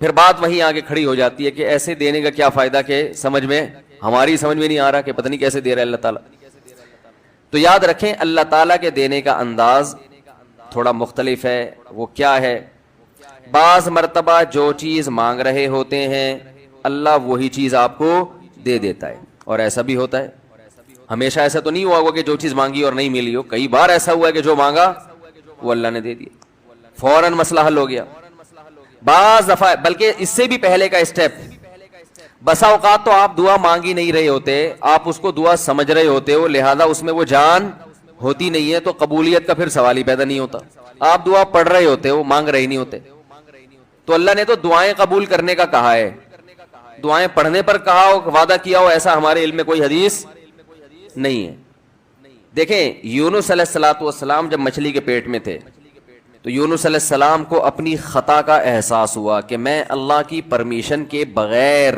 پھر بات وہیں آگے کھڑی ہو جاتی ہے کہ ایسے دینے کا کیا فائدہ کہ ہماری سمجھ میں نہیں آ رہا کہ پتہ نہیں کیسے دے رہا ہے اللہ تعالیٰ. تو یاد رکھیں اللہ تعالیٰ کے دینے کا انداز تھوڑا مختلف ہے. وہ کیا ہے؟ بعض مرتبہ جو چیز مانگ رہے ہوتے ہیں اللہ وہی چیز آپ کو دے دیتا ہے. اور ایسا بھی ہوتا ہے, ہمیشہ ایسا تو نہیں ہوا ہوگا کہ جو چیز مانگی اور نہیں ملی ہو. کئی بار ایسا ہوا ہے کہ جو مانگا وہ اللہ نے دے دیا, فوراً مسئلہ حل ہو گیا. بعض دفعہ بلکہ اس سے بھی پہلے کا اسٹیپ, بسا اوقات تو آپ دعا مانگ ہی نہیں رہے ہوتے, آپ اس کو دعا سمجھ رہے ہوتے ہو, لہذا اس میں وہ جان ہوتی نہیں ہے, تو قبولیت کا پھر سوال ہی پیدا نہیں ہوتا. آپ دعا پڑھ رہے ہوتے ہو, مانگ رہے نہیں ہوتے. تو اللہ نے تو دعائیں قبول کرنے کا کہا ہے, دعائیں پڑھنے پر کہا ہو, وعدہ کیا ہو, ایسا ہمارے علم میں کوئی حدیث نہیں ہے. دیکھیں یونس علیہ الصلوۃ والسلام جب مچھلی کے پیٹ میں تھے تو یونس علیہ السلام کو اپنی خطا کا احساس ہوا کہ میں اللہ کی پرمیشن کے بغیر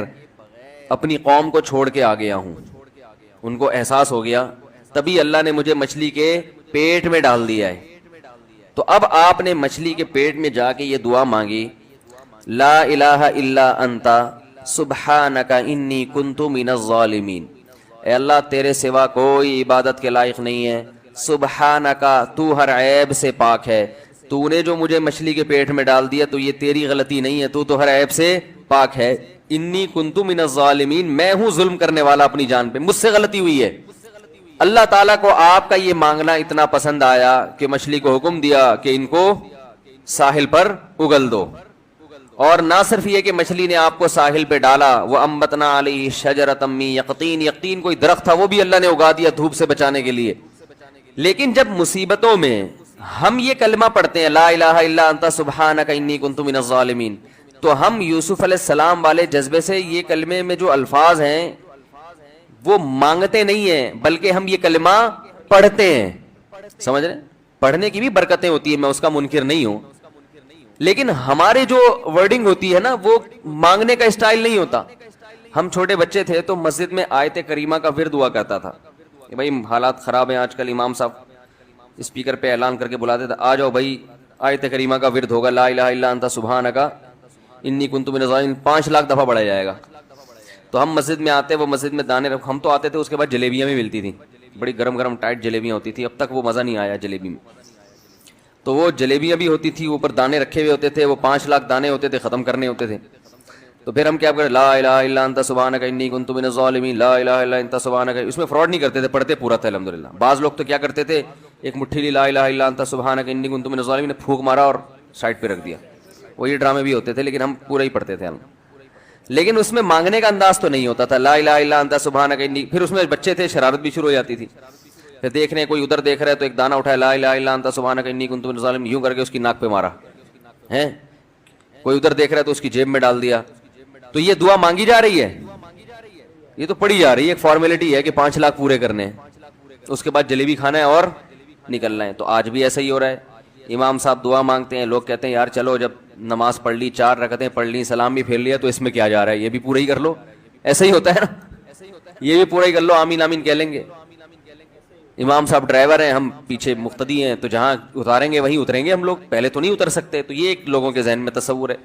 اپنی قوم کو چھوڑ کے آ گیا ہوں. ان کو احساس ہو گیا, تبھی اللہ نے مجھے مچھلی کے پیٹ میں ڈال دیا ہے. تو اب آپ نے مچھلی کے پیٹ میں جا کے یہ دعا مانگی, لا الہ الا انت سبحانک انی کنت من الظالمین. اے اللہ تیرے سوا کوئی عبادت کے لائق نہیں ہے, سبحانک تو ہر عیب سے پاک ہے, تو نے جو مجھے مچھلی کے پیٹ میں ڈال دیا تو یہ تیری غلطی نہیں ہے, تو ہر عیب سے پاک ہے. انی کنت من الظالمین, میں ہوں ظلم کرنے والا اپنی جان پہ, مجھ سے غلطی ہوئی ہے. اللہ تعالیٰ کو آپ کا یہ مانگنا اتنا پسند آیا کہ مچھلی کو حکم دیا کہ ان کو ساحل پر اگل دو. اور نہ صرف یہ کہ مچھلی نے آپ کو ساحل پہ ڈالا, وہ انبتنا علیہ شجرۃ من یقطین, یقطین کوئی درخت تھا وہ بھی اللہ نے اگا دیا دھوپ سے بچانے کے لیے. لیکن جب مصیبتوں میں ہم یہ کلمہ پڑھتے ہیں لا الہ الا انت سبحانک انی کنت من الظالمین, تو ہم یوسف علیہ السلام والے جذبے سے یہ کلمے میں جو الفاظ ہیں وہ مانگتے نہیں ہیں, بلکہ ہم یہ کلمہ پڑھتے ہیں. سمجھ رہے ہیں, پڑھنے کی بھی برکتیں ہوتی ہیں, میں اس کا منکر نہیں ہوں, لیکن ہمارے جو ورڈنگ ہوتی ہے نا وہ مانگنے کا اسٹائل نہیں ہوتا. ہم چھوٹے بچے تھے تو مسجد میں آیت کریمہ کا ورد ہوا کرتا تھا کہ بھائی حالات خراب ہیں آج کل, امام صاحب اسپیکر پہ اعلان کر کے بلاتے تھے, آ جاؤ بھائی آیت کریمہ کا ورد ہوگا, لا الہ الا انت سبحانک انی کنت من الظالمین, 5 لاکھ دفعہ پڑھا جائے گا. تو ہم مسجد میں آتے, وہ مسجد میں دانے ہم تو آتے تھے, اس کے بعد جلیبیاں بھی ملتی تھیں, بڑی گرم گرم ٹائٹ جلیبیاں ہوتی تھی. اب تک وہ مزہ نہیں آیا جلیبی میں. تو وہ جلیبیاں بھی ہوتی تھی, اوپر دانے رکھے ہوئے ہوتے تھے, وہ 5 لاکھ دانے ہوتے تھے, ختم کرنے ہوتے تھے. تو پھر ہم کیا کریں, لا الہ الا انت سبحانک انی کنت من الظالمین, لا الہ الا انت سبحانک. اس میں فراڈ نہیں کرتے تھے, پڑھتے پورا تھا الحمدللہ. بعض لوگ تو کیا کرتے تھے, ایک مٹھی لی لا الہ الا انت سبحانک انی کنت من الظالمین نے پھونک مارا اور سائڈ پہ رکھ دیا. وہ یہ ڈرامے بھی ہوتے تھے, لیکن ہم پورا ہی پڑھتے تھے ہم. لیکن اس میں مانگنے کا انداز تو نہیں ہوتا تھا, لا الہ الا انت سبحانک انی. پھر اس میں بچے تھے, شرارت بھی شروع ہو جاتی تھی. پھر دیکھ رہے کوئی ادھر دیکھ رہا ہے تو ایک دانہ اٹھایا, لا الہ الا انت سبحانک انی کنت من الظالمین, یوں کر کے اس کی ناک پہ مارا ہے. کوئی ادھر دیکھ رہا ہے تو اس کی جیب میں ڈال دیا. تو یہ دعا مانگی جا رہی ہے, یہ تو پڑھی جا رہی ہے, ایک فارمیلٹی ہے کہ 5 لاکھ پورے کرنے ہیں, اس کے بعد جلیبی کھانا ہے اور نکلنا ہے. تو آج بھی ایسا ہی ہو رہا ہے. امام صاحب دعا مانگتے ہیں, لوگ کہتے ہیں یار چلو جب نماز پڑھ لی, 4 رکعتیں پڑھ لی, سلام بھی پھیر لیا, تو اس میں کیا جا رہا ہے, یہ بھی پورا ہی کر لو. ایسا ہی ہوتا ہے نا, یہ بھی پورا ہی کر لو, آمین آمین کہہ لیں گے. امام صاحب ڈرائیور ہیں, ہم پیچھے مقتدی ہیں, تو جہاں اتاریں گے وہیں اتریں گے ہم لوگ, پہلے تو نہیں اتر سکتے. تو یہ ایک لوگوں کے ذہن میں تصور ہے.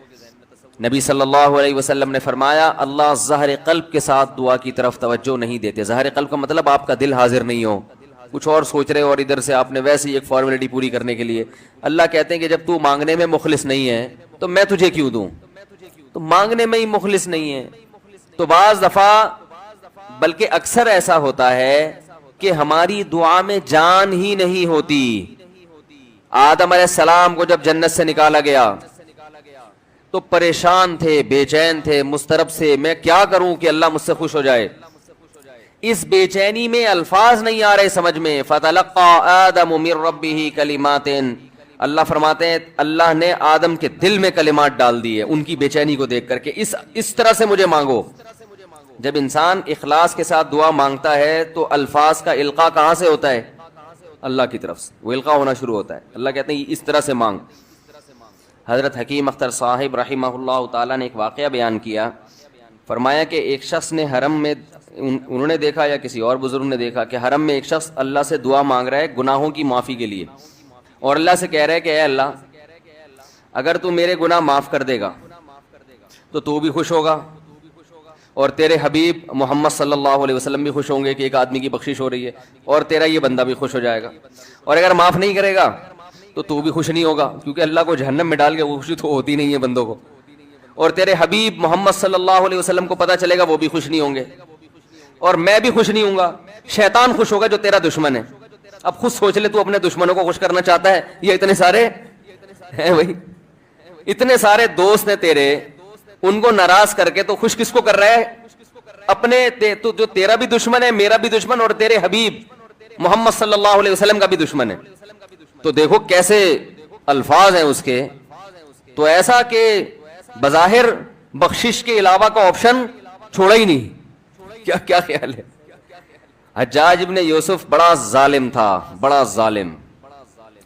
نبی صلی اللہ علیہ وسلم نے فرمایا اللہ ظاہر قلب کے ساتھ دعا کی طرف توجہ نہیں دیتے. ظاہر قلب کا مطلب آپ کا دل حاضر نہیں ہو, کچھ اور سوچ رہے ہو, اور ادھر سے آپ نے ویسے ہی ایک فارمیلٹی پوری کرنے کے لیے. اللہ کہتے ہیں کہ جب تو مانگنے میں مخلص نہیں ہے تو میں تجھے کیوں دوں. تو مانگنے میں ہی مخلص نہیں ہے. تو بعض دفعہ بلکہ اکثر ایسا ہوتا ہے کہ ہماری دعا میں جان ہی نہیں ہوتی. آدم علیہ السلام کو جب جنت سے نکالا گیا تو پریشان تھے, بے چین تھے, مضطرب سے, میں کیا کروں کہ اللہ مجھ سے خوش ہو جائے. اس بے چینی میں الفاظ نہیں آ رہے سمجھ میں. فَتَلَقَّى آدَمُ مِن رَبِّهِ كَلِمَاتٍ, اللہ فرماتے ہیں اللہ نے آدم کے دل میں کلمات ڈال دیے ان کی بے چینی کو دیکھ کر کے, اس طرح سے مجھے مانگو. جب انسان اخلاص کے ساتھ دعا مانگتا ہے تو الفاظ کا القاء کہاں سے ہوتا ہے, اللہ کی طرف سے وہ القاء ہونا شروع ہوتا ہے. اللہ کہتے ہیں اس طرح سے مانگ. حضرت حکیم اختر صاحب رحمہ اللہ تعالیٰ نے ایک واقعہ بیان کیا, فرمایا کہ ایک شخص نے حرم میں, انہوں نے دیکھا یا کسی اور بزرگ نے دیکھا کہ حرم میں ایک شخص اللہ سے دعا مانگ رہا ہے گناہوں کی معافی کے لیے, اور اللہ سے کہہ رہا ہے کہ اے اللہ اگر تو میرے گناہ معاف کر دے گا تو بھی خوش ہوگا اور تیرے حبیب محمد صلی اللہ علیہ وسلم بھی خوش ہوں گے کہ ایک آدمی کی بخشش ہو رہی ہے, اور تیرا یہ بندہ بھی خوش ہو جائے گا. اور اگر معاف نہیں کرے گا تو بھی خوش نہیں ہوگا, کیونکہ اللہ کو جہنم میں ڈال کے خوشی تو ہوتی نہیں ہے بندوں کو. اور تیرے حبیب محمد صلی اللہ علیہ وسلم کو پتہ چلے گا, وہ بھی خوش نہیں ہوں گے, اور میں بھی خوش نہیں ہوں گا. شیطان خوش ہوگا جو تیرا دشمن ہے. اب خود سوچ لے, تو اپنے دشمنوں کو خوش کرنا چاہتا ہے, یہ اتنے سارے ہیں بھائی, اتنے سارے دوست ہیں تیرے, ان کو ناراض کر کے تو خوش کس کو کر رہا ہے؟ اپنے تو جو تیرا بھی دشمن ہے, میرا بھی دشمن, اور تیرے حبیب محمد صلی اللہ علیہ وسلم کا بھی دشمن ہے. تو دیکھو کیسے الفاظ ہیں اس کے. تو ایسا کہ بظاہر بخشش کے علاوہ کا آپشن چھوڑا ہی نہیں. کیا خیال ہے؟ حجاج ابن یوسف بڑا ظالم تھا, بڑا ظالم.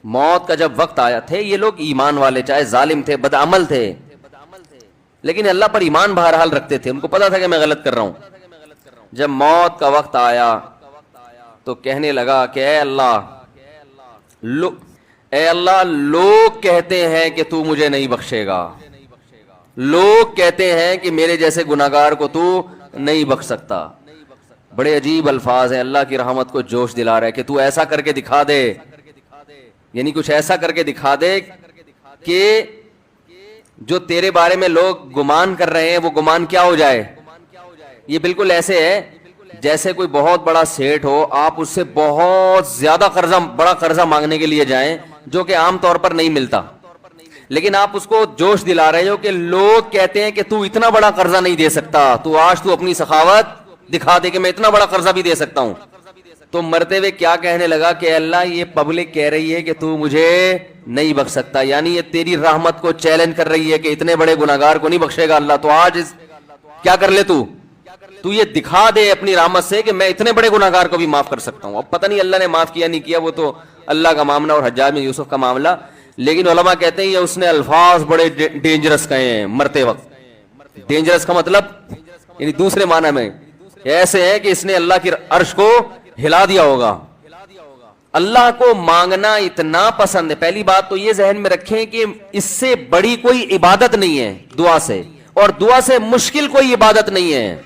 موت کا جب وقت آیا, تھے یہ لوگ ایمان والے, چاہے ظالم تھے, بدعمل تھے, لیکن اللہ پر ایمان بہرحال رکھتے تھے. ان کو پتا تھا کہ میں غلط کر رہا ہوں. جب موت کا وقت آیا تو کہنے لگا کہ اے اللہ, لوگ کہتے ہیں کہ تو مجھے نہیں بخشے گا, لوگ کہتے ہیں کہ میرے جیسے گناہگار کو تو نہیں بخش سکتا. بڑے عجیب الفاظ ہیں, اللہ کی رحمت کو جوش دلا رہا ہے کہ تو ایسا کر کے دکھا دے, یعنی کچھ ایسا کر کے دکھا دے کہ جو تیرے بارے میں لوگ گمان کر رہے ہیں وہ گمان کیا ہو جائے. یہ بالکل ایسے ہے جیسے کوئی بہت بڑا سیٹ ہو, آپ اس سے بہت زیادہ بڑا قرضہ مانگنے کے لیے جائیں جو کہ عام طور پر نہیں ملتا, لیکن آپ اس کو جوش دلا رہے ہو کہ لوگ کہتے ہیں کہ تو اتنا بڑا قرضہ نہیں دے سکتا, تو آج تو اپنی سخاوت دکھا دے کہ میں اتنا بڑا قرضہ بھی دے سکتا ہوں. تو مرتے ہوئے کیا کہنے لگا کہ اللہ, یہ پبلک کہہ رہی ہے کہ تو مجھے نہیں بخش سکتا, یعنی یہ تیری رحمت کو چیلنج کر رہی ہے کہ اتنے بڑے گناہگار کو نہیں بخشے گا اللہ. تو آج کیا کر لے, تو یہ دکھا دے اپنی رحمت سے کہ میں اتنے بڑے گناہگار کو بھی معاف کر سکتا ہوں. اب پتہ نہیں اللہ نے معاف کیا نہیں کیا, وہ تو اللہ کا معاملہ اور حجاج بن یوسف کا معاملہ. لیکن علماء کہتے ہیں یہ اس نے الفاظ بڑے ڈینجرس کہے ہیں مرتے وقت. ڈینجرس کا مطلب یعنی دوسرے معنی میں ایسے ہے کہ اس نے اللہ کی عرش کو ہلا دیا ہوگا. اللہ کو مانگنا اتنا پسند ہے. پہلی بات تو یہ ذہن میں رکھیں کہ اس سے بڑی کوئی عبادت نہیں ہے دعا سے, اور دعا سے مشکل کوئی عبادت نہیں ہے.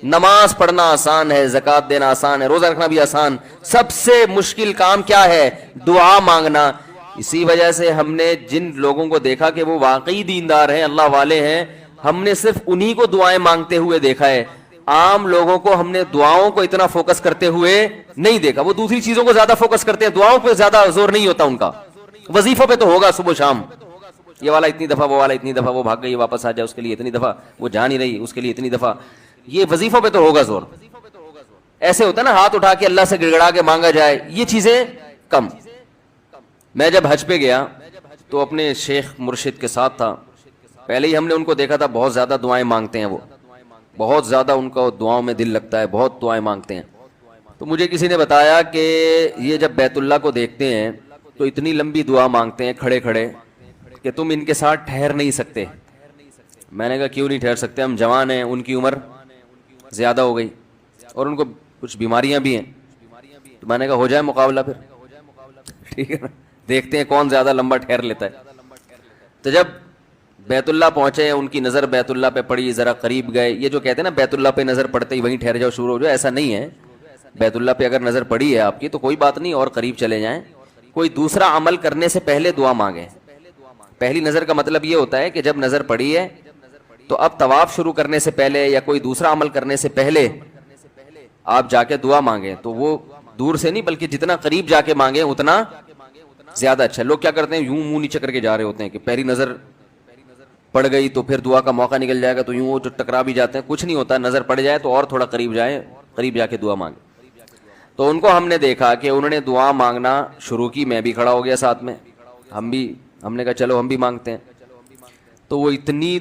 نماز پڑھنا آسان ہے, زکوٰۃ دینا آسان ہے, روزہ رکھنا بھی آسان. سب سے مشکل کام کیا ہے؟ دعا مانگنا. اسی وجہ سے ہم نے جن لوگوں کو دیکھا کہ وہ واقعی دیندار ہیں, اللہ والے ہیں, ہم نے صرف انہی کو دعائیں مانگتے ہوئے دیکھا ہے. عام لوگوں کو ہم نے دعاؤں کو اتنا فوکس کرتے ہوئے نہیں دیکھا. وہ دوسری چیزوں کو زیادہ فوکس کرتے ہیں, دعاؤں پہ زیادہ زور نہیں ہوتا ان کا. وظیفوں پہ تو ہوگا صبح شام, یہ والا اتنی دفعہ, وہ والا اتنی دفعہ, وہ بھاگ گئی واپس آ جائے اس کے لیے اتنی دفعہ, وہ جا نہیں رہی اس کے لیے اتنی دفعہ. یہ وظیفوں پہ تو ہوگا زور. ایسے ہوتا ہے نا ہاتھ اٹھا کے اللہ سے گڑگڑا کے مانگا جائے, یہ چیزیں کم. میں جب حج پہ گیا تو اپنے شیخ مرشد کے ساتھ تھا. پہلے ہی ہم نے ان کو دیکھا تھا, بہت زیادہ دعائیں مانگتے ہیں وہ, بہت زیادہ ان کا دعاؤں میں دل لگتا ہے, بہت دعائیں مانگتے ہیں. تو مجھے کسی نے بتایا کہ یہ جب بیت اللہ کو دیکھتے ہیں تو اتنی لمبی دعا مانگتے ہیں کھڑے کھڑے کہ تم ان کے ساتھ ٹھہر نہیں سکتے. میں نے کہا کیوں نہیں ٹھہر سکتے, ہم جوان ہیں, ان کی عمر زیادہ ہو گئی اور ان کو کچھ بیماریاں بھی ہیں. تو میں نے کہا ہو جائے مقابلہ پھر, ٹھیک ہے نا, دیکھتے ہیں کون زیادہ لمبا ٹھہر لیتا ہے. تو جب بیت اللہ پہنچے, ان کی نظر بیت اللہ پہ پڑی, ذرا قریب گئے. یہ جو کہتے ہیں نا بیت اللہ پہ نظر پڑتے ہی وہیں ٹھہر جاؤ شروع ہو جاؤ, ایسا نہیں ہے. بیت اللہ پہ اگر نظر پڑی ہے آپ کی تو کوئی بات نہیں, اور قریب چلے جائیں. کوئی دوسرا عمل کرنے سے پہلے دعا مانگیں. پہلی نظر کا مطلب یہ ہوتا ہے کہ جب نظر پڑی ہے تو اب طواف شروع کرنے سے پہلے یا کوئی دوسرا عمل کرنے سے پہلے آپ جا کے دعا مانگیں. تو وہ دور سے نہیں بلکہ جتنا قریب جا کے مانگیں اتنا زیادہ اچھا. لوگ کیا کرتے ہیں, یوں منہ نیچے کر کے جا رہے ہوتے ہیں کہ پہلی نظر پڑ گئی تو پھر دعا کا موقع نکل جائے گا, تو یوں وہ ٹکرا بھی جاتے ہیں. کچھ نہیں ہوتا, نظر پڑ جائے تو اور تھوڑا قریب جائیں, قریب جا کے دعا مانگیں. تو ان کو ہم نے دیکھا کہ انہوں نے دعا مانگنا شروع کی, میں بھی کھڑا ہو گیا ساتھ میں, ہم نے کہا چلو ہم بھی مانگتے ہیں. تو وہ اتنی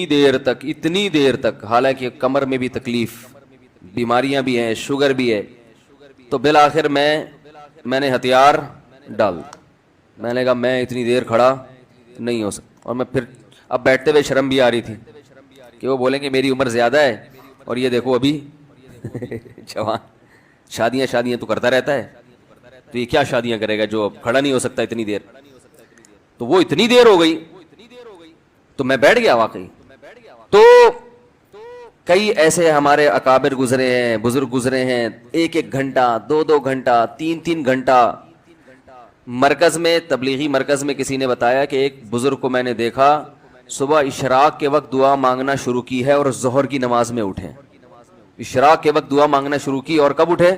دیر تک حالانکہ کمر میں بھی تکلیف, بیماریاں بھی ہیں, شوگر بھی ہے. تو بالآخر میں نے ہتھیار ڈال, میں نے کہا میں اتنی دیر کھڑا نہیں ہو سکتا. اور میں پھر اب بیٹھتے ہوئے شرم بھی آ رہی تھی کہ وہ بولیں کہ میری عمر زیادہ ہے اور یہ دیکھو ابھی جوان, شادیاں تو کرتا رہتا ہے, تو یہ کیا شادیاں کرے گا جو اب کھڑا نہیں ہو سکتا اتنی دیر. تو وہ اتنی دیر ہو گئی تو میں بیٹھ گیا واقعی. تو کئی ایسے ہمارے اکابر گزرے ہیں، بزرگ گزرے ہیں، 1 گھنٹہ 2 گھنٹہ 3 گھنٹہ مرکز میں، تبلیغی مرکز میں کسی نے بتایا کہ ایک بزرگ کو میں نے دیکھا صبح اشراق کے وقت دعا مانگنا شروع کی ہے اور ظہر کی نماز میں اٹھے، اشراق کے وقت دعا مانگنا شروع کی اور کب اٹھے؟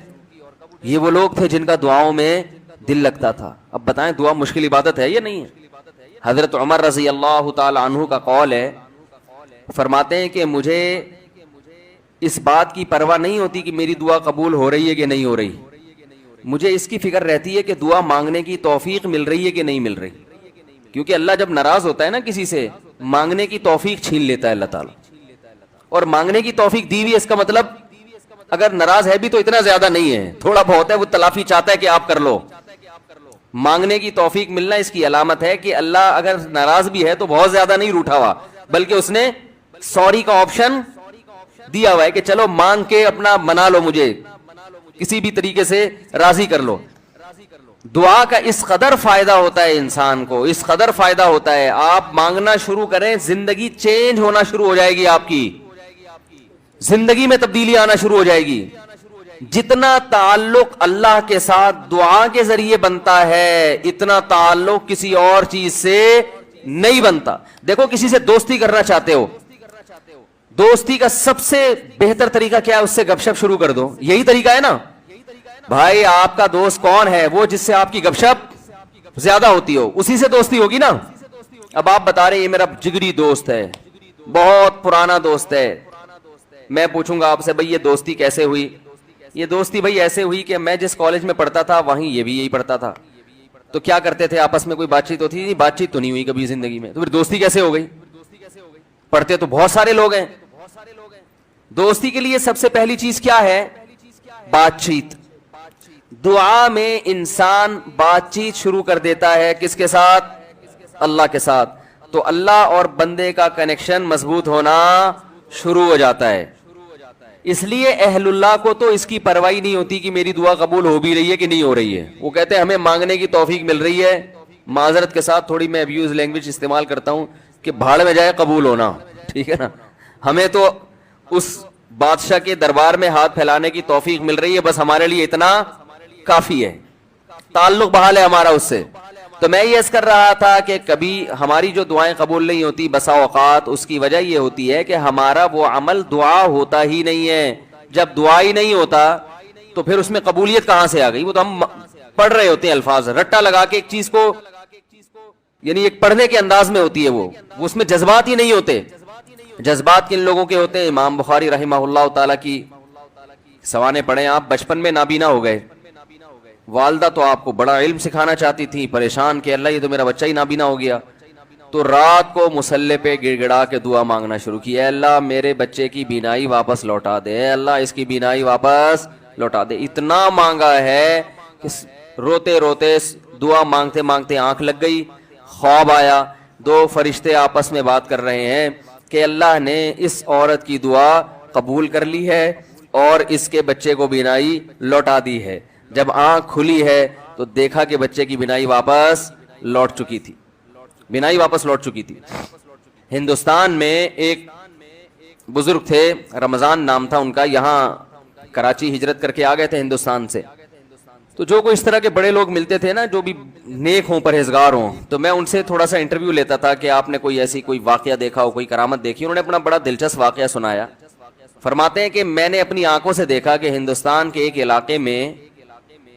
یہ وہ لوگ تھے جن کا دعاؤں میں دل لگتا تھا۔ اب بتائیں دعا مشکل عبادت ہے یا نہیں ہے؟ حضرت عمر رضی اللہ تعالی عنہ کا قول ہے، فرماتے ہیں کہ مجھے اس بات کی پرواہ نہیں ہوتی کہ میری دعا قبول ہو رہی ہے کہ نہیں ہو رہی، مجھے اس کی فکر رہتی ہے کہ دعا مانگنے کی توفیق مل رہی ہے کہ نہیں مل رہی، کیونکہ اللہ جب ناراض ہوتا ہے نا کسی سے، مانگنے کی توفیق چھین لیتا ہے اللہ تعالیٰ، اور مانگنے کی توفیق دی ہوئی، اس کا مطلب اگر ناراض ہے بھی تو اتنا زیادہ نہیں ہے، تھوڑا بہت ہے، وہ تلافی چاہتا ہے کہ آپ کر لو۔ مانگنے کی توفیق ملنا اس کی علامت ہے کہ اللہ اگر ناراض بھی ہے تو بہت زیادہ نہیں روٹھا ہوا، بلکہ اس نے سوری کا آپشن دیا ہوا ہے کہ چلو مانگ کے اپنا منا لو، مجھے کسی بھی طریقے سے راضی کر لو۔ دعا کا اس قدر فائدہ ہوتا ہے انسان کو، اس قدر فائدہ ہوتا ہے، آپ مانگنا شروع کریں زندگی چینج ہونا شروع ہو جائے گی، آپ کی زندگی میں تبدیلی آنا شروع ہو جائے گی۔ جتنا تعلق اللہ کے ساتھ دعا کے ذریعے بنتا ہے، اتنا تعلق کسی اور چیز سے نہیں بنتا۔ دیکھو کسی سے دوستی کرنا چاہتے ہو، دوستی کا سب سے بہتر طریقہ کیا ہے؟ اس سے گپ شپ شروع کر دو، یہی طریقہ ہے نا بھائی۔ آپ کا دوست کون ہے؟ وہ جس سے آپ کی گپ شپ زیادہ ہوتی ہو، اسی سے دوستی ہوگی نا۔ اب آپ بتا رہے ہیں یہ میرا جگری دوست ہے، بہت پرانا دوست ہے، میں پوچھوں گا آپ سے بھائی یہ دوستی کیسے ہوئی؟ یہ دوستی بھائی ایسے ہوئی کہ میں جس کالج میں پڑھتا تھا وہیں یہ بھی یہی پڑھتا تھا، تو کیا کرتے تھے آپس میں کوئی بات چیت ہوتی تھی؟ بات چیت تو نہیں ہوئی کبھی زندگی میں، تو پھر دوستی کیسے ہو گئی؟ پڑھتے تو بہت سارے لوگ ہیں۔ دوستی کے لیے سب سے پہلی چیز کیا ہے؟ بات چیت۔ دعا میں انسان بات چیت شروع کر دیتا ہے کس کے ساتھ؟ اللہ کے ساتھ، تو اللہ اور بندے کا کنیکشن مضبوط ہونا شروع ہو جاتا ہے۔ اس لیے اہل اللہ کو تو اس کی پرواہ نہیں ہوتی کہ میری دعا قبول ہو بھی رہی ہے کہ نہیں ہو رہی ہے، وہ کہتے ہیں ہمیں مانگنے کی توفیق مل رہی ہے، معذرت کے ساتھ تھوڑی میں ابیوز لینگویج استعمال کرتا ہوں کہ بھاڑ میں جائے قبول ہونا، ٹھیک ہے نا، ہمیں تو اس بادشاہ کے دربار میں ہاتھ پھیلانے کی توفیق مل رہی ہے، بس ہمارے لیے اتنا کافی ہے، تعلق بحال ہے ہمارا اس سے۔ تو میں یہ عرض کر رہا تھا کہ کبھی ہماری جو دعائیں قبول نہیں ہوتی بسا اوقات اس کی وجہ یہ ہوتی ہے کہ ہمارا وہ عمل دعا ہوتا ہی نہیں ہے۔ جب دعا ہی نہیں ہوتا تو پھر اس میں قبولیت کہاں سے آ گئی؟ وہ تو ہم پڑھ رہے ہوتے ہیں الفاظ رٹا لگا کے ایک چیز کو، یعنی ایک پڑھنے کے انداز میں ہوتی ہے، وہ اس میں جذبات ہی نہیں ہوتے۔ جذبات کن لوگوں کے ہوتے ہیں؟ امام بخاری رحمہ اللہ تعالیٰ کی سوانے پڑھیں آپ، بچپن میں نابینا ہو گئے، والدہ تو آپ کو بڑا علم سکھانا چاہتی تھی، پریشان کہ اللہ یہ تو میرا بچہ ہی نابینا ہو گیا، تو رات کو مصلے پہ گڑ گڑا کے دعا مانگنا شروع کی، اے اللہ میرے بچے کی بینائی واپس لوٹا دے، اے اللہ اس کی بینائی واپس لوٹا دے۔ اتنا مانگا ہے کہ روتے روتے دعا مانگتے مانگتے آنکھ لگ گئی، خواب آیا، 2 فرشتے آپس میں بات کر رہے ہیں کہ اللہ نے اس عورت کی دعا قبول کر لی ہے اور اس کے بچے کو بینائی لوٹا دی ہے۔ جب آنکھ کھلی ہے تو دیکھا کہ بچے کی بینائی واپس لوٹ چکی تھی، بینائی واپس لوٹ چکی تھی۔ ہندوستان میں ایک بزرگ تھے، رمضان نام تھا ان کا، یہاں کراچی ہجرت کر کے آ گئے تھے ہندوستان سے، تو جو کوئی اس طرح کے بڑے لوگ ملتے تھے نا جو بھی نیک ہوں پرہیزگار ہوں، تو میں ان سے تھوڑا سا انٹرویو لیتا تھا کہ آپ نے کوئی ایسی کوئی واقعہ دیکھا ہو، کوئی کرامت دیکھی۔ انہوں نے اپنا بڑا دلچسپ واقعہ سنایا، فرماتے ہیں کہ میں نے اپنی آنکھوں سے دیکھا کہ ہندوستان کے ایک علاقے میں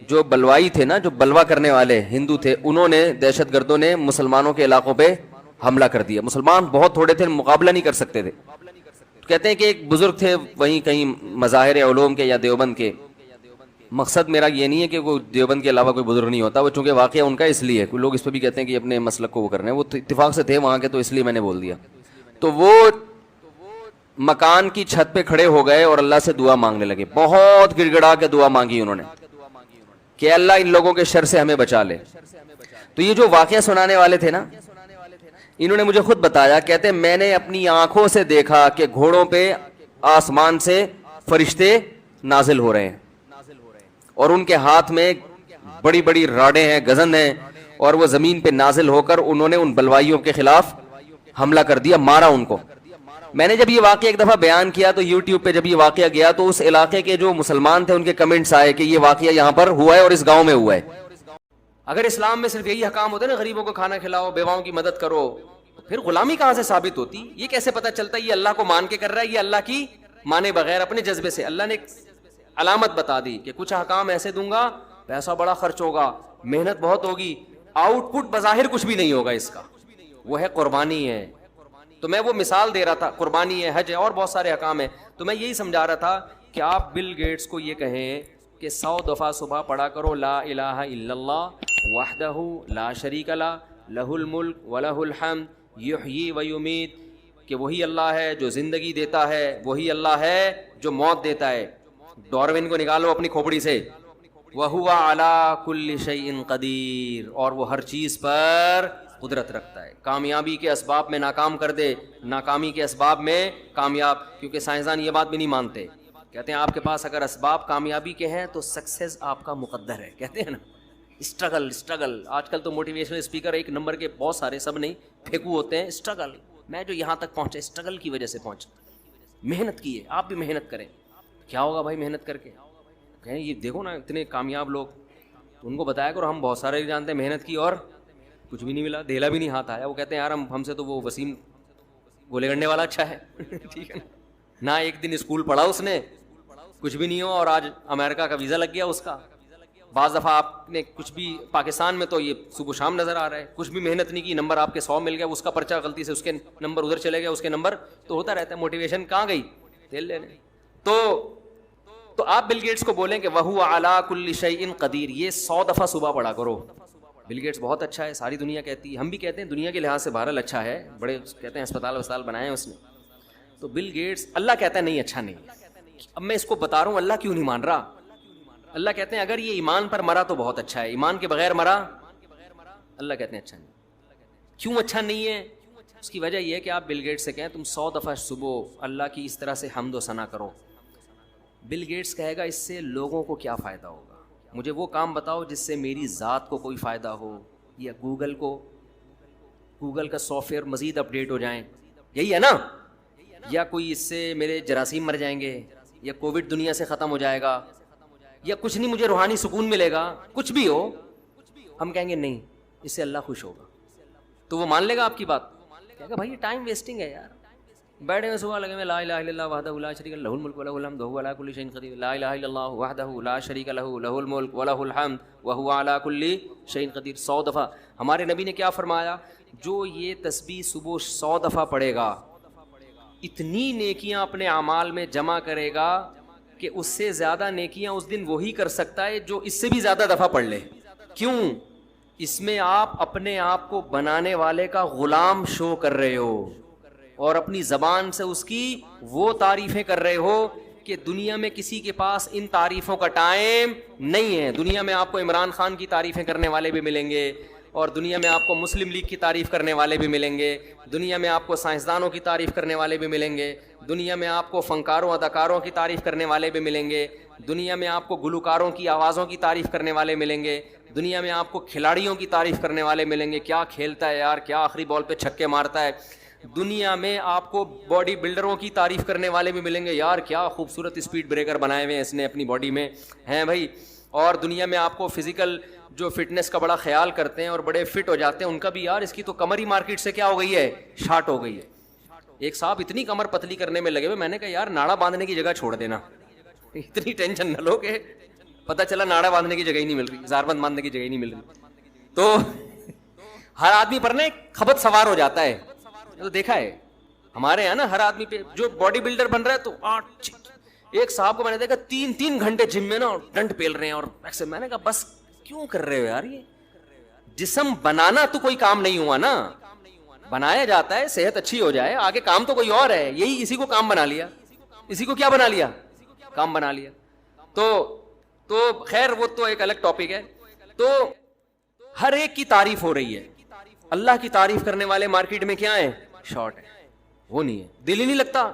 جو بلوائی تھے نا، جو بلوا کرنے والے ہندو تھے، انہوں نے، دہشت گردوں نے مسلمانوں کے علاقوں پہ حملہ کر دیا۔ مسلمان بہت تھوڑے تھے، مقابلہ نہیں کر سکتے تھے۔ کہتے ہیں کہ ایک بزرگ تھے وہیں کہیں مظاہر علوم کے یا دیوبند کے، مقصد میرا یہ نہیں ہے کہ وہ دیوبند کے علاوہ کوئی بزرگ نہیں ہوتا، وہ چونکہ واقعہ ان کا اس لیے، کوئی لوگ اس پہ بھی کہتے ہیں کہ اپنے مسلک کو وہ کرنا ہے، وہ اتفاق سے تھے وہاں کے، تو اس لیے میں نے بول دیا۔ تو وہ مکان کی چھت پہ کھڑے ہو گئے اور اللہ سے دعا مانگنے لگے، بہت گڑ گڑا کے دعا مانگی انہوں نے کہ اللہ ان لوگوں کے شر سے ہمیں بچا لے۔ تو یہ جو واقعہ سنانے والے تھے نا، انہوں نے مجھے خود بتایا، کہتے میں نے اپنی آنکھوں سے دیکھا کہ گھوڑوں پہ آسمان سے فرشتے نازل ہو رہے ہیں اور ان کے ہاتھ میں بڑی بڑی راڑیں ہیں، گزن ہیں، اور وہ زمین پہ نازل ہو کر انہوں نے ان بلوائیوں کے خلاف حملہ کر دیا، مارا ان کو۔ میں نے جب یہ واقعہ ایک دفعہ بیان کیا تو یوٹیوب پہ جب یہ واقعہ گیا تو اس علاقے کے جو مسلمان تھے ان کے کمنٹس آئے کہ یہ واقعہ یہاں پر ہوا ہے اور اس گاؤں میں ہوا ہے. اگر اسلام میں صرف یہی حکام ہوتے نا غریبوں کو کھانا کھلاؤ, بیواؤں کی مدد کرو, پھر غلامی کہاں سے ثابت ہوتی؟ یہ کیسے پتہ چلتا ہے یہ اللہ کو مان کے کر رہا ہے, یہ اللہ کی مانے بغیر اپنے جذبے سے؟ اللہ نے علامت بتا دی کہ کچھ احکام ایسے دوں گا, پیسہ بڑا خرچ ہوگا, محنت بہت ہوگی, آؤٹ پٹ بظاہر کچھ بھی نہیں ہوگا اس کا, وہ ہے قربانی ہے. تو میں وہ مثال دے رہا تھا, قربانی ہے, حج ہے, اور بہت سارے احکام ہیں. تو میں یہی سمجھا رہا تھا کہ آپ بل گیٹس کو یہ کہیں کہ 100 دفعہ صبح پڑھا کرو لا الہ الا اللہ وحدہ لا شریک لہ لہ الملک ولہ الحمد یحیی و یمیت, کہ وہی اللہ ہے جو زندگی دیتا ہے, وہی اللہ ہے جو موت دیتا ہے. ڈاروین کو نکالو اپنی کھوپڑی سے, وَهُوَ عَلَىٰ كُلِّ شَيْءٍ قَدِيرٌ, اور وہ ہر چیز پر قدرت رکھتا ہے. کامیابی کے اسباب میں ناکام کر دے, ناکامی کے اسباب میں کامیاب. کیونکہ سائنسدان یہ بات بھی نہیں مانتے, کہتے ہیں آپ کے پاس اگر اسباب کامیابی کے ہیں تو سکسیز آپ کا مقدر ہے. کہتے ہیں نا اسٹرگل اسٹرگل. آج کل تو موٹیویشنل اسپیکر ایک نمبر کے بہت سارے, سب نہیں پھینکو ہوتے ہیں. اسٹرگل, میں جو یہاں تک پہنچا اسٹرگل کی وجہ سے پہنچا, محنت کی ہے. آپ بھی محنت کریں. کیا ہوگا بھائی محنت کر کے؟ کہیں یہ دیکھو نا اتنے کامیاب لوگ, ان کو بتایا کرو ہم بہت سارے جانتے ہیں محنت کی اور کچھ بھی نہیں ملا, دھیلا بھی نہیں ہاتھ آیا. وہ کہتے ہیں یار ہم سے تو وہ وسیم گولے گنڈے والا اچھا ہے. ٹھیک ہے نہ ایک دن اسکول پڑھا اس نے, کچھ بھی نہیں ہو, اور آج امریکہ کا ویزا لگ گیا اس کا. بعض دفعہ آپ نے کچھ بھی, پاکستان میں تو یہ صبح شام نظر آ رہا ہے, کچھ بھی محنت نہیں کی, نمبر آپ کے 100 مل گیا, اس کا پرچہ غلطی سے اس کے نمبر ادھر چلے گیا, اس کے نمبر تو ہوتا رہتا ہے. موٹیویشن کہاں گئی؟ تیل لینے. تو آپ بل گیٹس کو بولیں کہ وَهُوَ عَلَىٰ كُلِّ شَيْءٍ قَدِيرٌ, یہ 100 دفعہ صبح پڑھا کرو. بل گیٹس بہت اچھا ہے, ساری دنیا کہتی ہے, ہم بھی کہتے ہیں دنیا کے لحاظ سے بہرحال اچھا ہے, بڑے کہتے ہیں اسپتال بنائے ہیں اس نے. تو بل گیٹس, اللہ کہتا ہے نہیں اچھا نہیں. اب میں اس کو بتا رہا ہوں اللہ کیوں نہیں مان رہا. اللہ کہتے ہیں اگر یہ ایمان پر مرا تو بہت اچھا ہے, ایمان کے بغیر مرا اللہ کہتے ہیں اچھا نہیں. کیوں اچھا نہیں ہے؟ اس کی وجہ یہ ہے کہ آپ بل گیٹس سے کہیں تم 100 دفعہ صبح اللہ کی اس طرح سے حمد و ثنا کرو. بل گیٹس کہے گا اس سے لوگوں کو کیا فائدہ ہوگا, مجھے وہ کام بتاؤ جس سے میری ذات کو کوئی فائدہ ہو, یا گوگل کا سافٹ ویئر مزید اپڈیٹ ہو جائیں, یہی ہے نا, یا کوئی اس سے میرے جراثیم مر جائیں گے, یا کووڈ دنیا سے ختم ہو جائے گا, یا کچھ نہیں مجھے روحانی سکون ملے گا, کچھ بھی ہو. ہم کہیں گے نہیں اس سے اللہ خوش ہوگا, تو وہ مان لے گا آپ کی بات, کہے گا بھائی یہ ٹائم ویسٹنگ ہے یار. بیٹھے میں صبح لگے میں لا الہ الا اللہ وحدہ لا شریک لہ الملک ولہ الحمد وہو علی کل شیء قدیر, لا الہ الا اللہ وحدہ لا شریک لہ لہ الملک ولہ الحمد وہو علی کل شیء قدیر. 100 دفعہ. ہمارے نبی نے کیا فرمایا, جو یہ تسبیح صبح 100 دفعہ پڑھے گا اتنی نیکیاں اپنے اعمال میں جمع کرے گا کہ اس سے زیادہ نیکیاں اس دن وہی کر سکتا ہے جو اس سے بھی زیادہ دفعہ پڑھ لے. کیوں؟ اس میں آپ اپنے آپ کو بنانے والے کا غلام شو کر رہے ہو, اور اپنی زبان سے اس کی وہ تعریفیں کر رہے ہو کہ دنیا میں کسی کے پاس ان تعریفوں کا ٹائم نہیں ہے. دنیا میں آپ کو عمران خان کی تعریفیں کرنے والے بھی ملیں گے, اور دنیا میں آپ کو مسلم لیگ کی تعریف کرنے والے بھی ملیں گے, دنیا میں آپ کو سائنسدانوں کی تعریف کرنے والے بھی ملیں گے, دنیا میں آپ کو فنکاروں اداکاروں کی تعریف کرنے والے بھی ملیں گے, دنیا میں آپ کو گلوکاروں کی آوازوں کی تعریف کرنے والے ملیں گے, دنیا میں آپ کو کھلاڑیوں کی تعریف کرنے والے ملیں گے, کیا کھیلتا ہے یار, کیا آخری بال پہ چھکے مارتا ہے. دنیا میں آپ کو باڈی بلڈروں کی تعریف کرنے والے بھی ملیں گے, یار کیا خوبصورت اسپیڈ بریکر بنائے ہوئے ہیں اس نے اپنی باڈی میں, ہیں بھائی. اور دنیا میں آپ کو فزیکل جو فٹنس کا بڑا خیال کرتے ہیں اور بڑے فٹ ہو جاتے ہیں, ان کا بھی یار اس کی تو کمر ہی مارکیٹ سے کیا ہو گئی ہے, شارٹ ہو گئی ہے. ایک صاحب اتنی کمر پتلی کرنے میں لگے ہوئے, میں نے کہا یار ناڑا باندھنے کی جگہ چھوڑ دینا, اتنی ٹینشن نہ لو کہ پتہ چلا ناڑا باندھنے کی جگہ ہی نہیں مل رہی, زار بند باندھنے کی جگہ ہی نہیں مل رہی. تو ہر آدمی پر نا ایک خبط سوار ہو جاتا ہے. تو دیکھا ہے ہمارے یہاں نا, ہر آدمی پہ جو باڈی بلڈر بن رہا ہے تو ایک صاحب کو میں نے دیکھا 3 گھنٹے جم میں نا ڈنڈ پیل رہے ہیں اور ایسے. میں نے کہا بس کیوں کر رہے ہو یار, یہ جسم بنانا تو کوئی کام نہیں ہوا نا, بنایا جاتا ہے صحت اچھی ہو جائے, آگے کام تو کوئی اور ہے. یہی اسی کو کام بنا لیا, اسی کو کیا بنا لیا, کام بنا لیا. تو خیر وہ تو ایک الگ ٹاپک ہے. تو ہر ایک کی تعریف ہو رہی ہے, اللہ کی تعریف کرنے والے مارکیٹ میں کیا ہیں, شارٹ ہے, وہ نہیں ہے, دل ہی نہیں لگتا.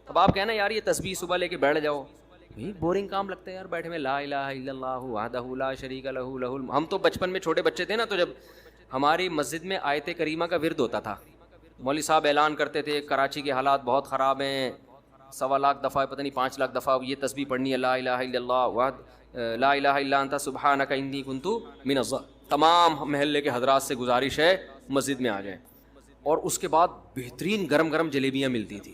اب آپ کہنا یار یہ تسبیح صبح لے کے بیٹھ جاؤ, بورنگ کام لگتا ہے یار بیٹھے میں, لا الہ الا اللہ وحدہ لا شریک لہ لہ الم. ہم تو بچپن میں چھوٹے بچے تھے نا, تو جب ہماری مسجد میں آیت کریمہ کا ورد ہوتا تھا, مولوی صاحب اعلان کرتے تھے کراچی کے حالات بہت خراب ہیں، 1.25 لاکھ دفعہ پتہ نہیں 5 لاکھ دفعہ یہ تسبیح پڑھنی ہے، لا الہ الا اللہ وحد لا الہ الا انت سبحانک انی کنت من الظالمین. تمام محلے کے حضرات سے گزارش ہے مسجد میں آ جائیں. اور اس کے بعد بہترین گرم گرم جلیبیاں ملتی تھی،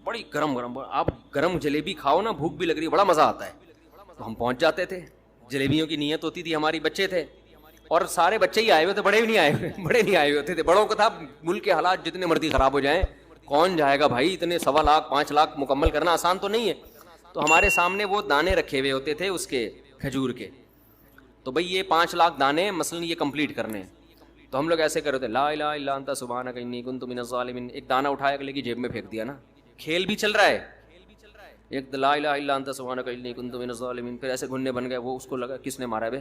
بڑی گرم گرم. آپ گرم جلیبی کھاؤ نا، بھوک بھی لگ رہی ہے، بڑا مزہ آتا ہے. تو ہم پہنچ جاتے تھے، جلیبیوں کی نیت ہوتی تھی ہماری، بچے تھے اور سارے بچے ہی آئے ہوئے تھے، بڑے بھی نہیں آئے ہوئے، بڑے نہیں آئے ہوئے تھے. بڑوں کو تھا ملک کے حالات جتنے مرضی خراب ہو جائیں کون جائے گا بھائی، اتنے 1.25 لاکھ 5 لاکھ مکمل کرنا آسان تو نہیں ہے. تو ہمارے سامنے وہ دانے رکھے ہوئے ہوتے تھے اس کے کھجور کے، تو بھئی یہ 5 لاکھ دانے مثلا یہ کمپلیٹ کرنے ہیں. تو ہم لوگ ایسے کر رہے تھے لا الہ الا انت سبحانک انی کنت من الظالمین. ایک دانہ اٹھایا اگلے کی جیب میں پھینک دیا نا، کھیل بھی چل رہا ہے. ایک لا الہ الا انت سبحانک انی کنت من الظالمین، پھر ایسے گھننے بن گئے. وہ اس کو لگا کس نے مارا بے.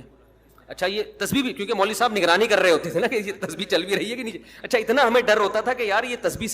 اچھا یہ تسبیح بھی، کیونکہ مولوی صاحب نگرانی کر رہے ہوتے تھے نا کہ یہ تسبیح چل بھی رہی ہے کہ نہیں. اچھا اتنا ہمیں ڈر ہوتا تھا کہ یار یہ تسبیح